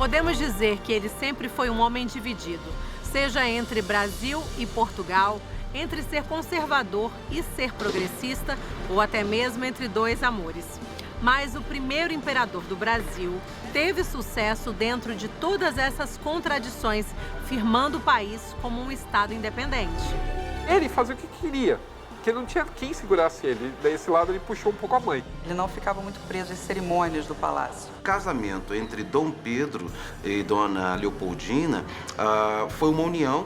Podemos dizer que ele sempre foi um homem dividido, seja entre Brasil e Portugal, entre ser conservador e ser progressista, ou até mesmo entre dois amores. Mas o primeiro imperador do Brasil teve sucesso dentro de todas essas contradições, firmando o país como um estado independente. Ele fazia o que queria, porque não tinha quem segurasse ele. Desse lado ele puxou um pouco a mãe. Ele não ficava muito preso às cerimônias do palácio. O casamento entre Dom Pedro e Dona Leopoldina foi uma união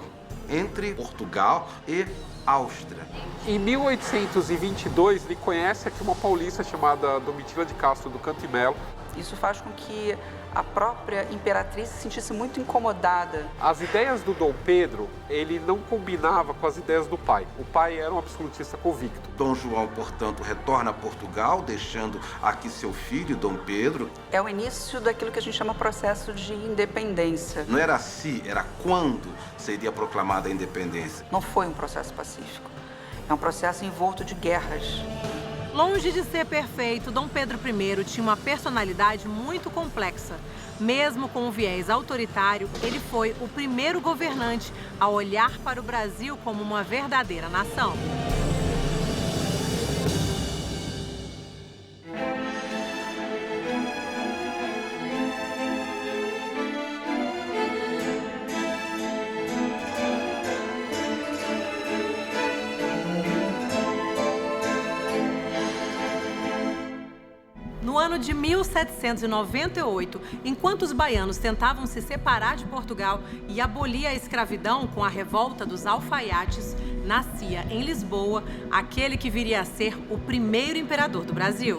entre Portugal e Áustria. Em 1822, ele conhece aqui uma paulista chamada Domitila de Castro do Canto e Melo. Isso faz com que a própria imperatriz se sentisse muito incomodada. As ideias do Dom Pedro, ele não combinava com as ideias do pai. O pai era um absolutista convicto. Dom João, portanto, retorna a Portugal, deixando aqui seu filho, Dom Pedro. É o início daquilo que a gente chama processo de independência. Não era se, era quando seria proclamada a independência. Não foi um processo pacífico. É um processo envolto de guerras. Longe de ser perfeito, Dom Pedro I tinha uma personalidade muito complexa. Mesmo com um viés autoritário, ele foi o primeiro governante a olhar para o Brasil como uma verdadeira nação. No ano de 1798, enquanto os baianos tentavam se separar de Portugal e abolir a escravidão com a revolta dos alfaiates, nascia em Lisboa aquele que viria a ser o primeiro imperador do Brasil.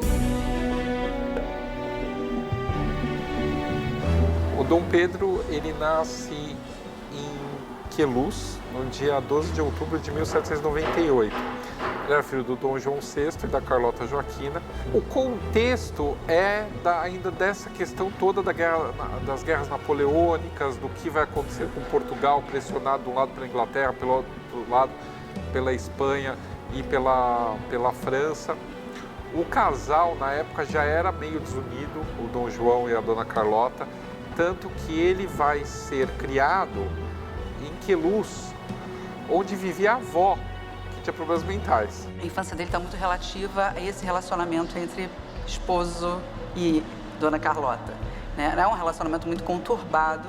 O Dom Pedro, ele nasce em Queluz, no dia 12 de outubro de 1798. Ele era filho do Dom João VI e da Carlota Joaquina. O contexto é ainda dessa questão toda das guerras napoleônicas, do que vai acontecer com Portugal, pressionado de um lado pela Inglaterra, pelo outro lado pela Espanha e pela França. O casal, na época, já era meio desunido, o Dom João e a Dona Carlota, tanto que ele vai ser criado em Queluz, onde vivia a avó, que tinha problemas mentais. A infância dele está muito relativa a esse relacionamento entre esposo e Dona Carlota, né? É um relacionamento muito conturbado,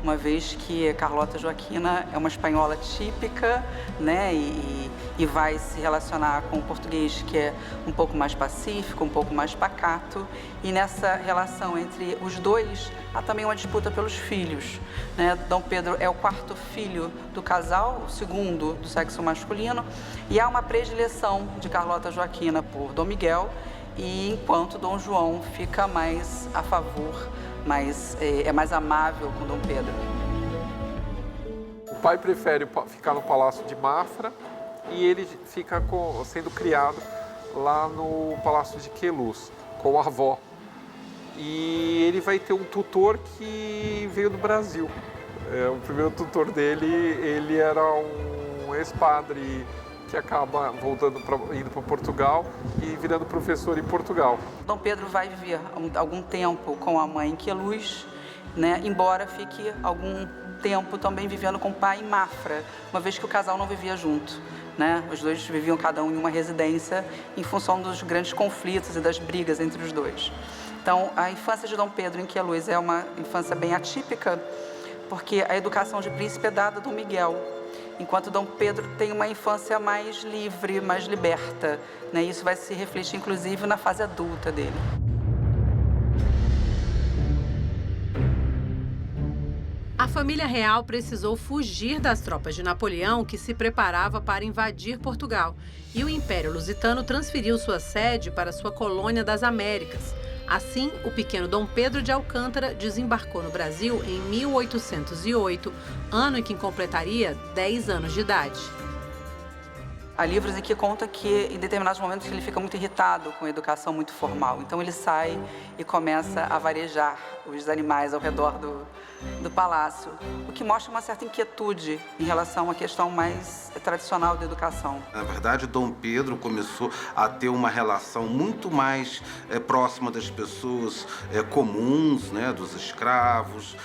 uma vez que Carlota Joaquina é uma espanhola típica, né? E vai se relacionar com o português, que é um pouco mais pacífico, um pouco mais pacato. E nessa relação entre os dois, há também uma disputa pelos filhos, né? Dom Pedro é o quarto filho do casal, o segundo do sexo masculino, e há uma predileção de Carlota Joaquina por Dom Miguel, e enquanto Dom João fica mais a favor, é mais amável com Dom Pedro. O pai prefere ficar no Palácio de Mafra e ele fica sendo criado lá no Palácio de Queluz, com a avó. E ele vai ter um tutor que veio do Brasil. O primeiro tutor dele, ele era um ex-padre que acaba indo para Portugal e virando professor em Portugal. Dom Pedro vai viver algum tempo com a mãe em Queluz, né? Embora fique algum tempo também vivendo com o pai em Mafra, uma vez que o casal não vivia junto, né? Os dois viviam cada um em uma residência em função dos grandes conflitos e das brigas entre os dois. Então, a infância de Dom Pedro em Queluz é uma infância bem atípica, porque a educação de príncipe é dada a Dom Miguel, enquanto Dom Pedro tem uma infância mais livre, mais liberta, né? Isso vai se refletir, inclusive, na fase adulta dele. A família real precisou fugir das tropas de Napoleão, que se preparava para invadir Portugal, e o Império Lusitano transferiu sua sede para sua colônia das Américas. Assim, o pequeno Dom Pedro de Alcântara desembarcou no Brasil em 1808, ano em que completaria 10 anos de idade. Há livros em que conta que, em determinados momentos, ele fica muito irritado com a educação muito formal. Então, ele sai e começa a varejar os animais ao redor do palácio, o que mostra uma certa inquietude em relação à questão mais tradicional da educação. Na verdade, Dom Pedro começou a ter uma relação muito mais próxima das pessoas comuns, né, dos escravos,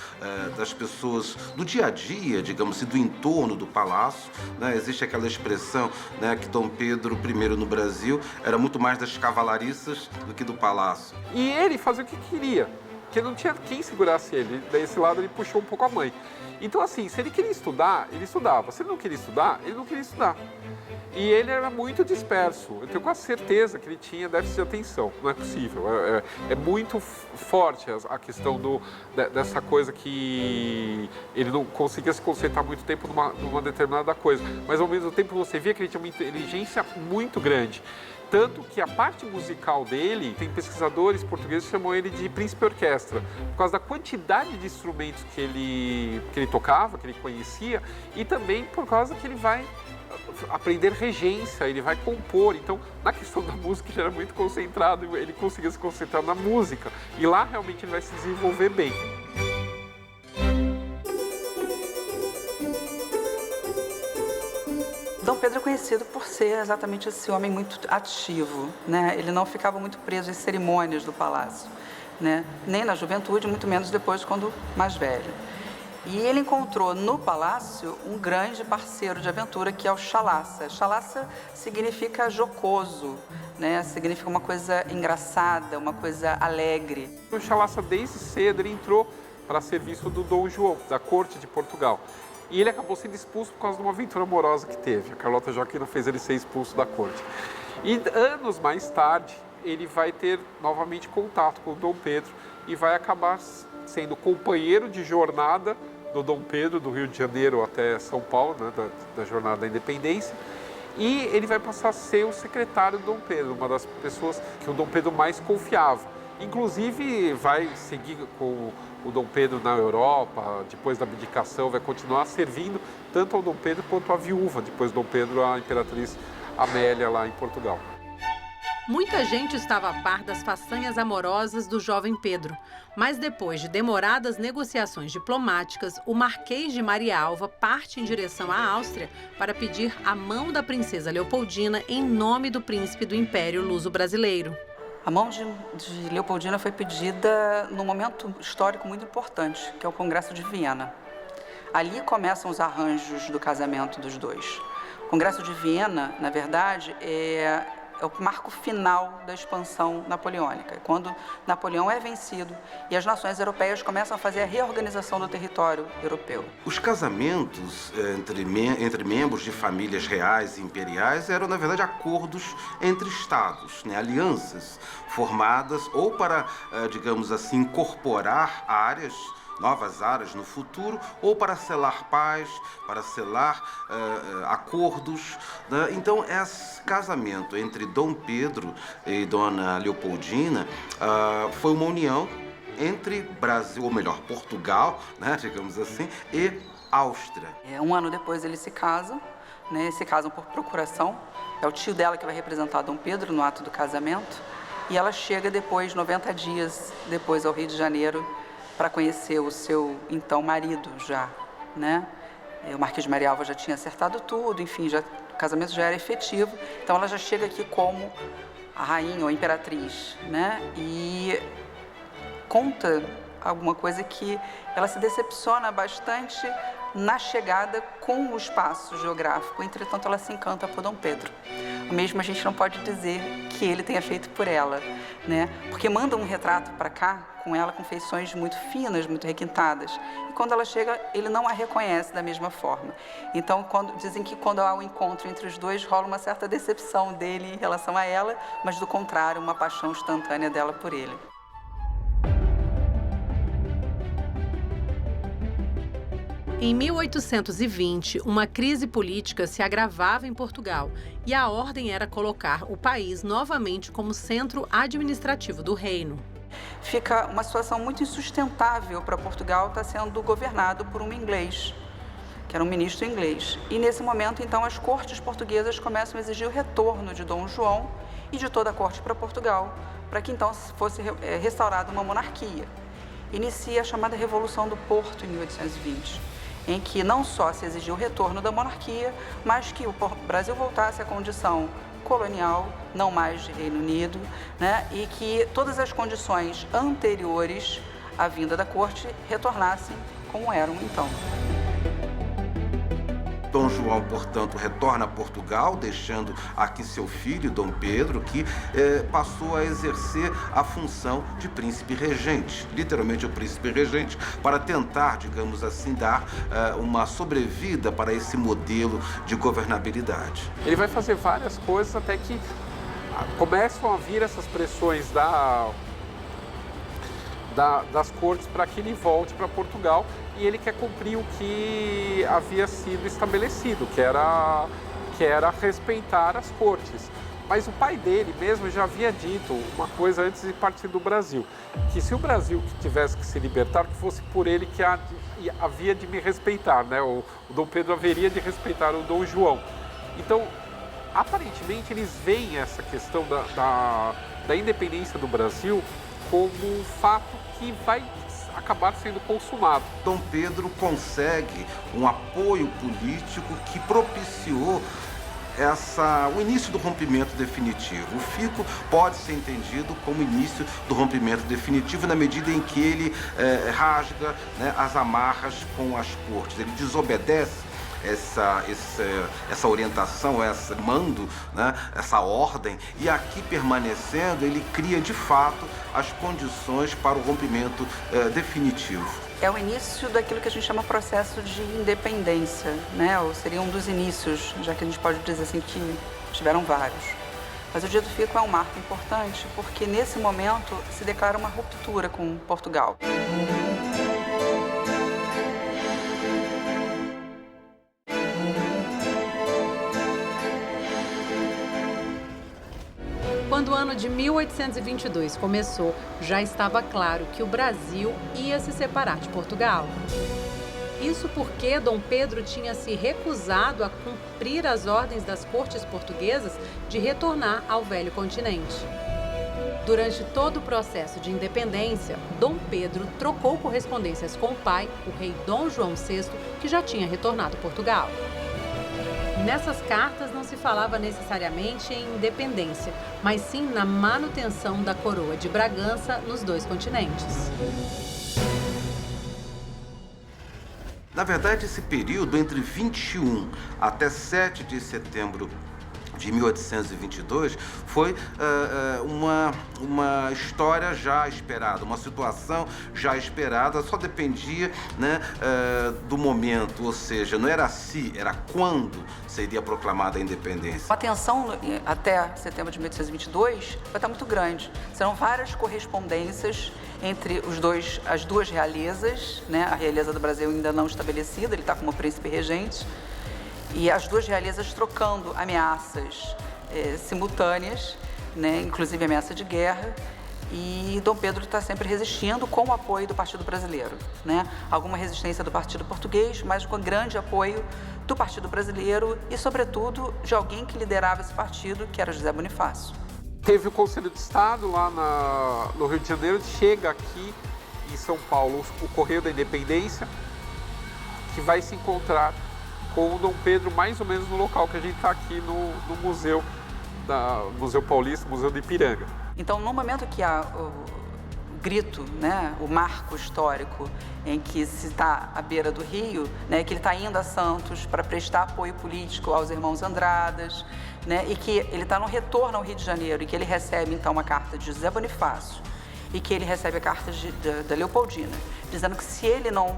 das pessoas do dia a dia, digamos assim, do entorno do palácio, né? Existe aquela expressão, né, que Dom Pedro I no Brasil era muito mais das cavalariças do que do palácio. E ele fazia o que queria, porque não tinha quem segurasse ele. Desse lado ele puxou um pouco a mãe. Então assim, se ele queria estudar, ele estudava. Se ele não queria estudar, ele não queria estudar. E ele era muito disperso. Eu tenho quase certeza que ele tinha déficit de atenção. Não é possível. É muito forte a questão dessa coisa que ele não conseguia se concentrar muito tempo numa determinada coisa. Mas ao mesmo tempo você via que ele tinha uma inteligência muito grande. Tanto que a parte musical dele, tem pesquisadores portugueses que chamam ele de príncipe orquestra, por causa da quantidade de instrumentos que ele tocava, que ele conhecia, e também por causa que ele vai aprender regência, ele vai compor. Então, na questão da música, ele era muito concentrado, ele conseguia se concentrar na música, e lá realmente ele vai se desenvolver bem. Dom Pedro é conhecido por ser exatamente esse homem muito ativo, né? Ele não ficava muito preso às cerimônias do palácio, né? Nem na juventude, muito menos depois, quando mais velho. E ele encontrou no palácio um grande parceiro de aventura, que é o Chalaça. Chalaça significa jocoso, né? Significa uma coisa engraçada, uma coisa alegre. O Chalaça, desde cedo, ele entrou para serviço do Dom João, da corte de Portugal. E ele acabou sendo expulso por causa de uma aventura amorosa que teve. A Carlota Joaquina fez ele ser expulso da corte. E anos mais tarde, ele vai ter novamente contato com o Dom Pedro e vai acabar sendo companheiro de jornada do Dom Pedro, do Rio de Janeiro até São Paulo, né, da Jornada da Independência. E ele vai passar a ser o secretário do Dom Pedro, uma das pessoas que o Dom Pedro mais confiava. Inclusive, vai seguir com o Dom Pedro na Europa, depois da abdicação, vai continuar servindo tanto ao Dom Pedro quanto à viúva, depois do Dom Pedro, a imperatriz Amélia, lá em Portugal. Muita gente estava a par das façanhas amorosas do jovem Pedro, mas depois de demoradas negociações diplomáticas, o Marquês de Maria Alva parte em direção à Áustria para pedir a mão da princesa Leopoldina em nome do príncipe do Império Luso-Brasileiro. A mão de Leopoldina foi pedida num momento histórico muito importante, que é o Congresso de Viena. Ali começam os arranjos do casamento dos dois. O Congresso de Viena, na verdade, é o marco final da expansão napoleônica, quando Napoleão é vencido e as nações europeias começam a fazer a reorganização do território europeu. Os casamentos entre membros de famílias reais e imperiais eram, na verdade, acordos entre estados, né? Alianças formadas ou para, digamos assim, incorporar novas áreas no futuro, ou para selar paz, para selar acordos, né? Então, esse casamento entre Dom Pedro e Dona Leopoldina foi uma união entre Brasil, ou melhor, Portugal, né, digamos assim, e Áustria. Um ano depois eles se casam, né, se casam por procuração. É o tio dela que vai representar Dom Pedro no ato do casamento. E ela chega depois, 90 dias depois, ao Rio de Janeiro, para conhecer o seu, então, marido já, né? O Marquês de Maria Alva já tinha acertado tudo, enfim, o casamento já era efetivo. Então, ela já chega aqui como a rainha ou a imperatriz, né? E conta alguma coisa que ela se decepciona bastante na chegada com o espaço geográfico. Entretanto, ela se encanta por Dom Pedro. O mesmo a gente não pode dizer que ele tenha feito por ela, né? Porque manda um retrato para cá com ela com feições muito finas, muito requintadas. E quando ela chega, ele não a reconhece da mesma forma. Então, dizem que quando há um encontro entre os dois, rola uma certa decepção dele em relação a ela, mas do contrário, uma paixão instantânea dela por ele. Em 1820, uma crise política se agravava em Portugal e a ordem era colocar o país novamente como centro administrativo do reino. Fica uma situação muito insustentável para Portugal estar sendo governado por um inglês, que era um ministro inglês. E nesse momento, então, as cortes portuguesas começam a exigir o retorno de Dom João e de toda a corte para Portugal, para que então fosse restaurada uma monarquia. Inicia a chamada Revolução do Porto, em 1820, em que não só se exigiu o retorno da monarquia, mas que o Brasil voltasse à condição colonial, não mais de Reino Unido, né? E que todas as condições anteriores à vinda da corte retornassem como eram então. Dom João, portanto, retorna a Portugal, deixando aqui seu filho, Dom Pedro, que passou a exercer a função de príncipe regente, literalmente o príncipe regente, para tentar, digamos assim, dar uma sobrevida para esse modelo de governabilidade. Ele vai fazer várias coisas até que começam a vir essas pressões das cortes para que ele volte para Portugal, e ele quer cumprir o que havia sido estabelecido, que era respeitar as cortes. Mas o pai dele mesmo já havia dito uma coisa antes de partir do Brasil, que se o Brasil tivesse que se libertar, que fosse por ele que havia de me respeitar, né? O Dom Pedro haveria de respeitar o Dom João. Então, aparentemente, eles veem essa questão da independência do Brasil como um fato que vai acabar sendo consumado. Dom Pedro consegue um apoio político que propiciou o início do rompimento definitivo. O fico pode ser entendido como início do rompimento definitivo na medida em que ele rasga, né, as amarras com as cortes. Ele desobedece essa orientação, esse mando, né, essa ordem, e aqui permanecendo ele cria de fato as condições para o rompimento definitivo. É o início daquilo que a gente chama processo de independência, né? Ou seria um dos inícios, já que a gente pode dizer assim que tiveram vários. Mas o Dia do Fico é um marco importante porque nesse momento se declara uma ruptura com Portugal. Quando o ano de 1822 começou, já estava claro que o Brasil ia se separar de Portugal. Isso porque Dom Pedro tinha se recusado a cumprir as ordens das cortes portuguesas de retornar ao velho continente. Durante todo o processo de independência, Dom Pedro trocou correspondências com o pai, o rei Dom João VI, que já tinha retornado a Portugal. Nessas cartas não se falava necessariamente em independência, mas sim na manutenção da coroa de Bragança nos dois continentes. Na verdade, esse período entre 21 até 7 de setembro de 1822 foi uma história já esperada, uma situação já esperada, só dependia, né, do momento, ou seja, não era se, era quando seria proclamada a independência. A tensão até setembro de 1822 vai estar muito grande. Serão várias correspondências entre as duas realezas, né? A realeza do Brasil ainda não estabelecida, ele está como príncipe regente, e as duas realezas trocando ameaças simultâneas, né? Inclusive ameaça de guerra, e Dom Pedro está sempre resistindo com o apoio do Partido Brasileiro, né? Alguma resistência do Partido Português, mas com grande apoio do Partido Brasileiro e, sobretudo, de alguém que liderava esse partido, que era José Bonifácio. Teve o Conselho de Estado lá no Rio de Janeiro, chega aqui em São Paulo o Correio da Independência, que vai se encontrar com o Dom Pedro mais ou menos no local que a gente está aqui no Museu Paulista, Museu do Ipiranga. Então, no momento que há o grito, né, o marco histórico em que se está à beira do rio, né, que ele está indo a Santos para prestar apoio político aos irmãos Andradas, né, e que ele está no retorno ao Rio de Janeiro e que ele recebe, então, uma carta de José Bonifácio e que ele recebe a carta da Leopoldina, dizendo que se ele não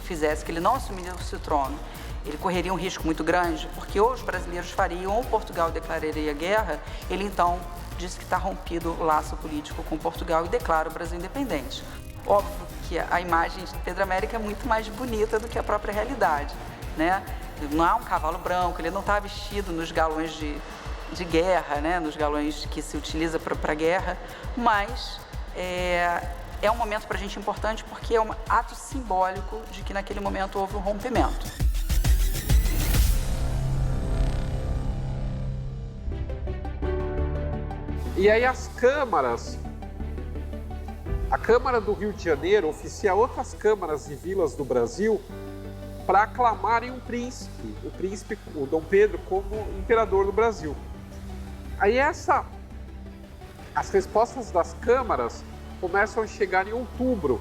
fizesse, que ele não assumisse o trono, ele correria um risco muito grande, porque ou os brasileiros fariam ou Portugal declararia guerra. Ele, então, disse que está rompido o laço político com Portugal e declara o Brasil independente. Óbvio que a imagem de Pedro Américo é muito mais bonita do que a própria realidade, né? Não há um cavalo branco, ele não está vestido nos galões de guerra, né? Nos galões que se utiliza para a guerra, mas é um momento para a gente importante porque é um ato simbólico de que naquele momento houve um rompimento. E aí as câmaras, a Câmara do Rio de Janeiro oficia outras câmaras e vilas do Brasil para aclamarem um príncipe, o Dom Pedro, como imperador do Brasil. Aí as respostas das câmaras começam a chegar em outubro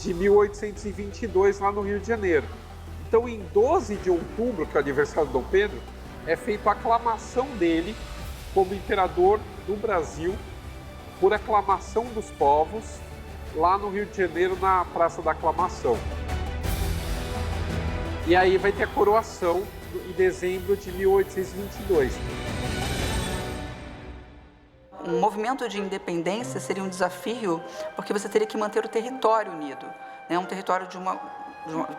de 1822, lá no Rio de Janeiro. Então, em 12 de outubro, que é o aniversário do Dom Pedro, é feita a aclamação dele como imperador do Brasil, por aclamação dos povos, lá no Rio de Janeiro, na Praça da Aclamação. E aí vai ter a coroação em dezembro de 1822. Um movimento de independência seria um desafio, porque você teria que manter o território unido, né? Um território de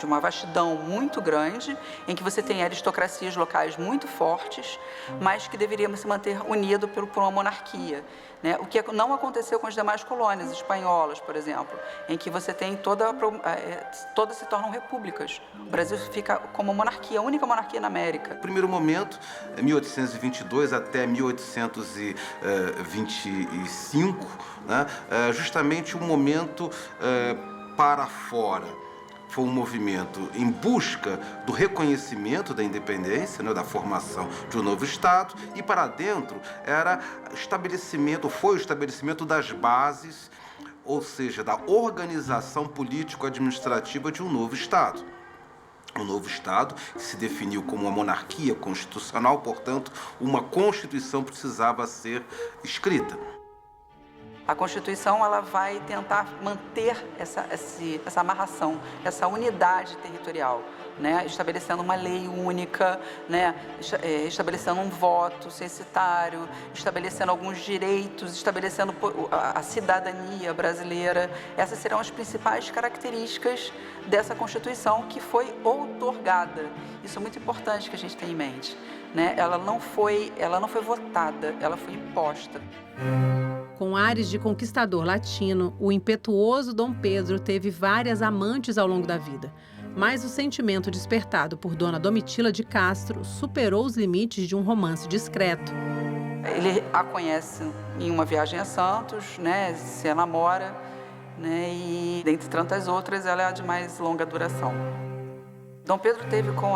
uma vastidão muito grande, em que você tem aristocracias locais muito fortes, mas que deveriam se manter unido por uma monarquia, né? O que não aconteceu com as demais colônias espanholas, por exemplo, em que você tem todas se tornam repúblicas. O Brasil fica como monarquia, a única monarquia na América. No primeiro momento, 1822 até 1825, né, justamente um momento para fora. Foi um movimento em busca do reconhecimento da independência, né, da formação de um novo Estado, e para dentro foi o estabelecimento das bases, ou seja, da organização político-administrativa de um novo Estado. Um novo Estado que se definiu como uma monarquia constitucional, portanto, uma Constituição precisava ser escrita. A Constituição ela vai tentar manter essa amarração, essa unidade territorial, né? Estabelecendo uma lei única, né? Estabelecendo um voto censitário, estabelecendo alguns direitos, estabelecendo a cidadania brasileira. Essas serão as principais características dessa Constituição que foi outorgada. Isso é muito importante que a gente tenha em mente, né? Ela não foi votada, ela foi imposta. Com ares de conquistador latino, o impetuoso Dom Pedro teve várias amantes ao longo da vida. Mas o sentimento despertado por Dona Domitila de Castro superou os limites de um romance discreto. Ele a conhece em uma viagem a Santos, né, se namora, né, e dentre tantas outras, ela é a de mais longa duração. Dom Pedro teve com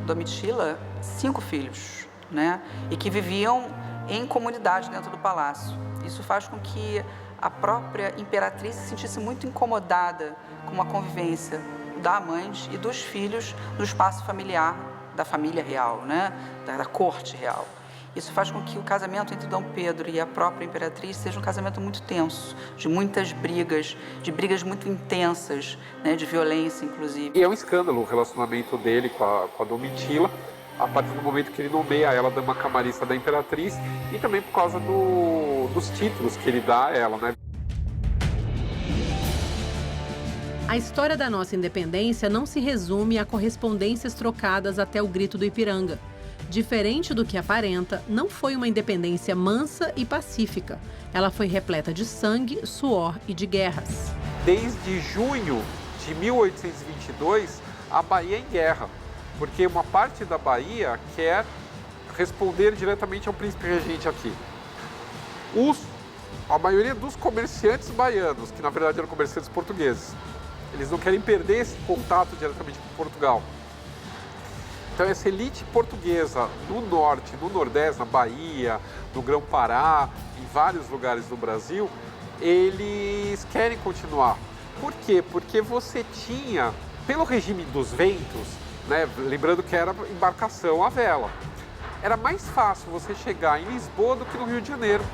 Domitila 5 filhos, né, e que viviam em comunidade dentro do palácio. Isso faz com que a própria imperatriz se sentisse muito incomodada com a convivência da amante e dos filhos no espaço familiar da família real, né? da corte real. Isso faz com que o casamento entre Dom Pedro e a própria imperatriz seja um casamento muito tenso, de muitas brigas, de brigas muito intensas, né? De violência, inclusive. E é um escândalo o relacionamento dele com a Domitila, a partir do momento que ele nomeia ela dama camarista da imperatriz e também por causa dos títulos que ele dá a ela, né? A história da nossa independência não se resume a correspondências trocadas até o Grito do Ipiranga. Diferente do que aparenta, não foi uma independência mansa e pacífica. Ela foi repleta de sangue, suor e de guerras. Desde junho de 1822, a Bahia é em guerra, porque uma parte da Bahia quer responder diretamente ao príncipe regente aqui. A maioria dos comerciantes baianos, que na verdade eram comerciantes portugueses, eles não querem perder esse contato diretamente com Portugal. Então essa elite portuguesa no norte, no nordeste, na Bahia, no Grão-Pará, em vários lugares do Brasil, eles querem continuar. Por quê? Porque você tinha, pelo regime dos ventos, né, lembrando que era embarcação à vela, era mais fácil você chegar em Lisboa do que no Rio de Janeiro.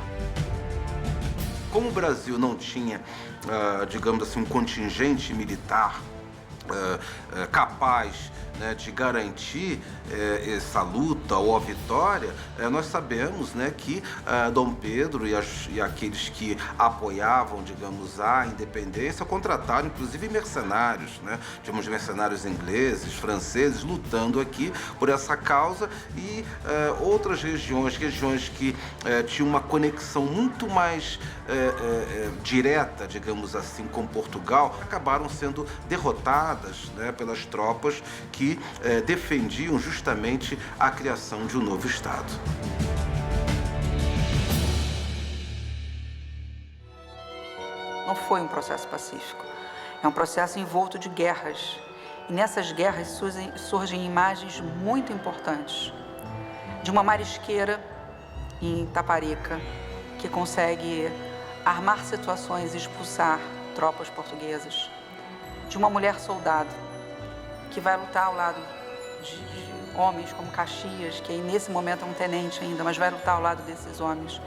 Como o Brasil não tinha, digamos assim, um contingente militar capaz, né, de garantir essa luta ou a vitória, nós sabemos, né, que Dom Pedro e aqueles que apoiavam, digamos, a independência, contrataram inclusive mercenários, né, tínhamos mercenários ingleses, franceses, lutando aqui por essa causa, e outras regiões que tinham uma conexão muito mais direta, digamos assim, com Portugal, acabaram sendo derrotadas, né, pelas tropas que defendiam justamente a criação de um novo Estado. não foi um processo pacífico. É um processo envolto de guerras. E nessas guerras surgem imagens muito importantes de uma marisqueira em Taparica que consegue armar situações e expulsar tropas portuguesas, de uma mulher soldado que vai lutar ao lado de homens como Caxias, que nesse momento é um tenente ainda, mas vai lutar ao lado desses homens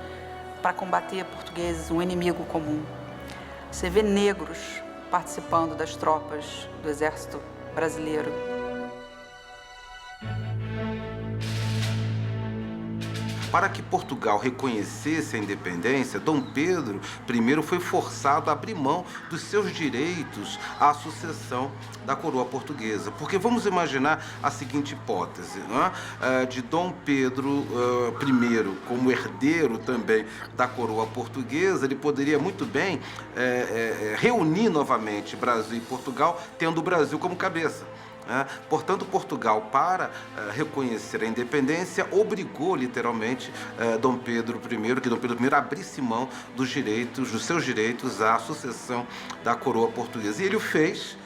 para combater portugueses, um inimigo comum. Você vê negros participando das tropas do exército brasileiro. Para que Portugal reconhecesse a independência, Dom Pedro I foi forçado a abrir mão dos seus direitos à sucessão da coroa portuguesa. Porque vamos imaginar a seguinte hipótese, né? De Dom Pedro I como herdeiro também da coroa portuguesa, ele poderia muito bem reunir novamente Brasil e Portugal, tendo o Brasil como cabeça. Portanto, Portugal, para reconhecer a independência, obrigou literalmente Dom Pedro I, que Dom Pedro I abrisse mão dos seus direitos à sucessão da coroa portuguesa. E ele o fez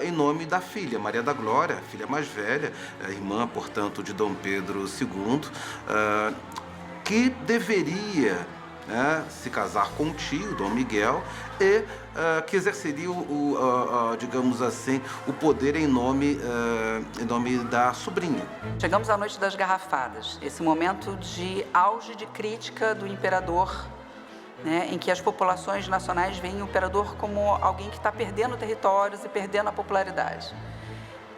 em nome da filha, Maria da Glória, a filha mais velha, irmã, portanto, de Dom Pedro II, que deveria se casar com o tio, Dom Miguel, e que exerceria, digamos assim, o poder em nome da sobrinha. Chegamos à Noite das Garrafadas, esse momento de auge de crítica do imperador, né, em que as populações nacionais veem o imperador como alguém que está perdendo territórios e perdendo a popularidade.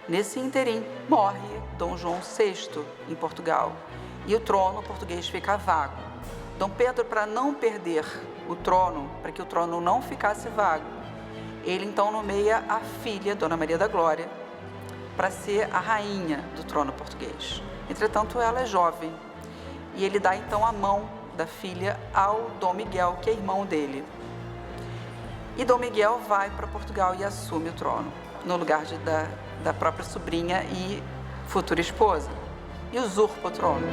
Nesse ínterim, morre Dom João VI em Portugal e o trono português fica vago. Dom Pedro, para não perder o trono, para que o trono não ficasse vago, ele então nomeia a filha, Dona Maria da Glória, para ser a rainha do trono português. Entretanto, ela é jovem e ele dá então a mão da filha ao Dom Miguel, que é irmão dele. E Dom Miguel vai para Portugal e assume o trono, no lugar da própria sobrinha e futura esposa, e usurpa o trono.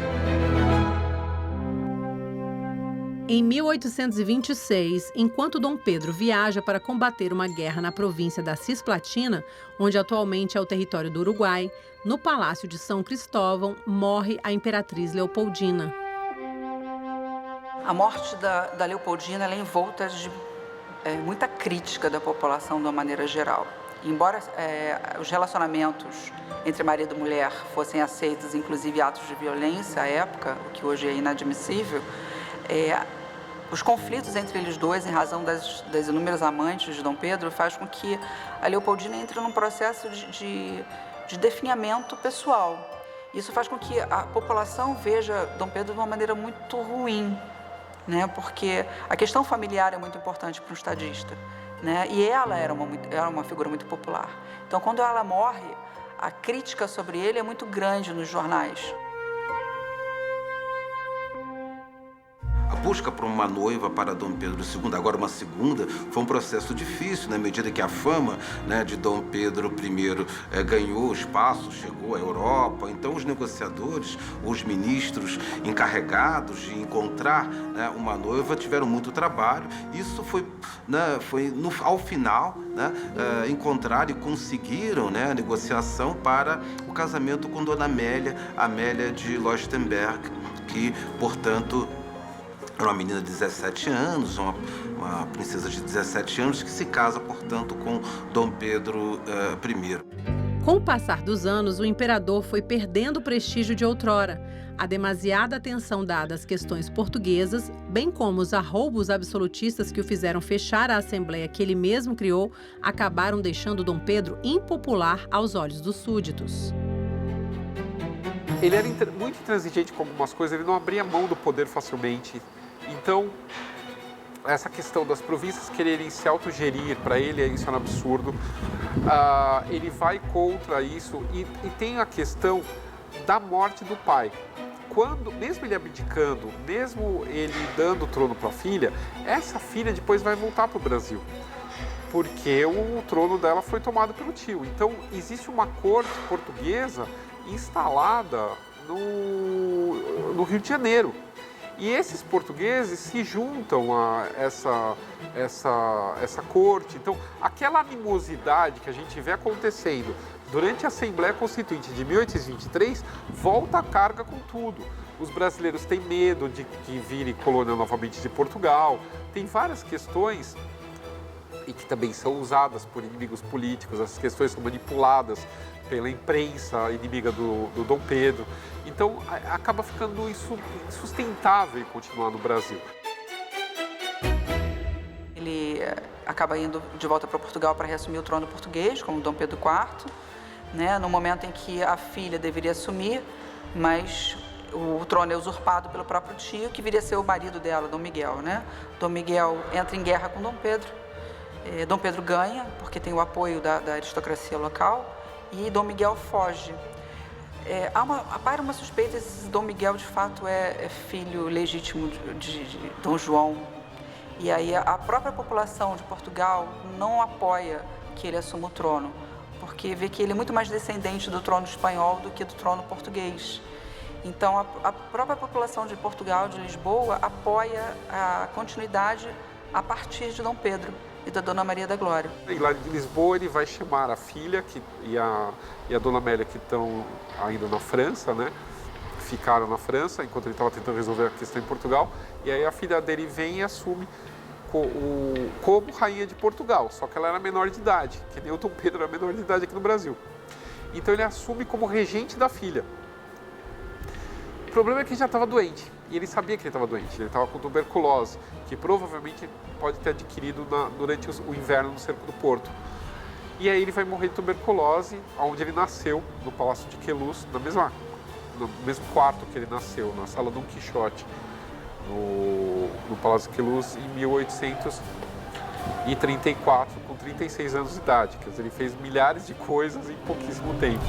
Em 1826, enquanto Dom Pedro viaja para combater uma guerra na província da Cisplatina, onde atualmente é o território do Uruguai, no Palácio de São Cristóvão, morre a imperatriz Leopoldina. A morte da Leopoldina ela é envolta de muita crítica da população de uma maneira geral. Embora os relacionamentos entre marido e mulher fossem aceitos, inclusive atos de violência à época, o que hoje é inadmissível, os conflitos entre eles dois, em razão das inúmeras amantes de Dom Pedro, faz com que a Leopoldina entre num processo de definhamento pessoal. Isso faz com que a população veja Dom Pedro de uma maneira muito ruim, né? Porque a questão familiar é muito importante para um estadista, né? E ela era uma figura muito popular. Então, quando ela morre, a crítica sobre ele é muito grande nos jornais. A busca por uma noiva para Dom Pedro II, agora uma segunda, foi um processo difícil, na medida que a fama, né, de Dom Pedro I ganhou espaço, chegou à Europa. Então, os negociadores, os ministros encarregados de encontrar, né, uma noiva tiveram muito trabalho. Isso foi ao final, né, encontrar e conseguiram, né, a negociação para o casamento com Dona Amélia de Leuchtenberg, que, portanto, era uma menina de 17 anos, uma princesa de 17 anos, que se casa, portanto, com Dom Pedro I. Com o passar dos anos, o imperador foi perdendo o prestígio de outrora. A demasiada atenção dada às questões portuguesas, bem como os arroubos absolutistas que o fizeram fechar a Assembleia que ele mesmo criou, acabaram deixando Dom Pedro impopular aos olhos dos súditos. Ele era muito intransigente com algumas coisas, ele não abria mão do poder facilmente. Então, essa questão das províncias quererem se autogerir, para ele isso é um absurdo. Ele vai contra isso e tem a questão da morte do pai. Mesmo ele abdicando, mesmo ele dando o trono para a filha, essa filha depois vai voltar para o Brasil, porque o trono dela foi tomado pelo tio. Então, existe uma corte portuguesa instalada no Rio de Janeiro. E esses portugueses se juntam a essa corte. Então, aquela animosidade que a gente vê acontecendo durante a Assembleia Constituinte de 1823 volta à carga com tudo. Os brasileiros têm medo de que vire colônia novamente de Portugal. Tem várias questões e que também são usadas por inimigos políticos. Essas questões são manipuladas pela imprensa inimiga do Dom Pedro. Então, acaba ficando insustentável continuar no Brasil. Ele acaba indo de volta para Portugal para reassumir o trono português, como Dom Pedro IV, né? No momento em que a filha deveria assumir, mas o trono é usurpado pelo próprio tio, que viria a ser o marido dela, Dom Miguel, né? Dom Miguel entra em guerra com Dom Pedro. Dom Pedro ganha, porque tem o apoio da aristocracia local, e Dom Miguel foge. Paira uma suspeita se Dom Miguel, de fato, é filho legítimo de Dom João. E aí a própria população de Portugal não apoia que ele assuma o trono, porque vê que ele é muito mais descendente do trono espanhol do que do trono português. Então, a própria população de Portugal, de Lisboa, apoia a continuidade a partir de Dom Pedro e da Dona Maria da Glória. E lá de Lisboa ele vai chamar a filha e a Dona Amélia, que estão ainda na França, né? Ficaram na França enquanto ele estava tentando resolver a questão em Portugal. E aí a filha dele vem e assume como rainha de Portugal, só que ela era menor de idade, que nem o Dom Pedro era menor de idade aqui no Brasil. Então ele assume como regente da filha. O problema é que ele já estava doente, e ele sabia que ele estava doente, ele estava com tuberculose, que provavelmente pode ter adquirido durante o inverno no cerco do Porto. E aí ele vai morrer de tuberculose, onde ele nasceu, no Palácio de Queluz, no mesmo quarto que ele nasceu, na sala Dom Quixote, no Palácio de Queluz, em 1834, com 36 anos de idade. Quer dizer, ele fez milhares de coisas em pouquíssimo tempo.